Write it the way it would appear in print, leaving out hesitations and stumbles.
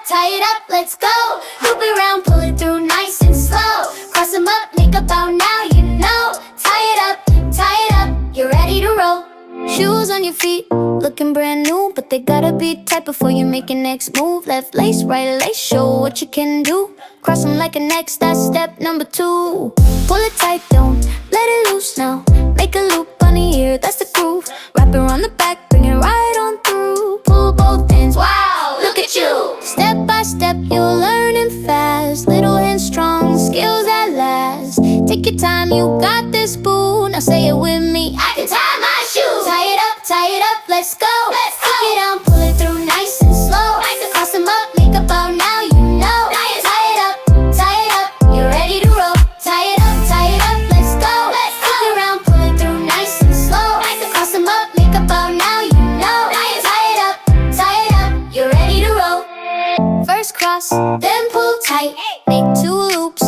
tie it up, let's go. Loop it around, pull it through nice and slow. Cross them up, make a bow, now you know. Tie it up, you're ready to roll. Shoes on your feet, looking brand new, but they gotta be tight before you make your next move. Left lace, right lace, show what you can do. Cross them like a next, that's step number 2. Pull it tight, don't let it loose now. Make a loop on the ear, that's the groove. Wrap it around the back, bring it right on through. Pull both ends, wow, look at you. Step by step, you're learning fast. Little hands strong, skills that last. Take your time, you got this, boo. Now say it with me, I can tie my shoes. Tie it up, let's go. Tuck it down, pull it through nice and slow. Cross them up, make a bow, now you know. Tie it up, you're ready to roll. Tie it up, let's go. Tuck it around, pull it through nice and slow. Cross them up, make a bow, now you know. Tie it up, you're ready to roll. First cross, then pull tight. Make 2 loops,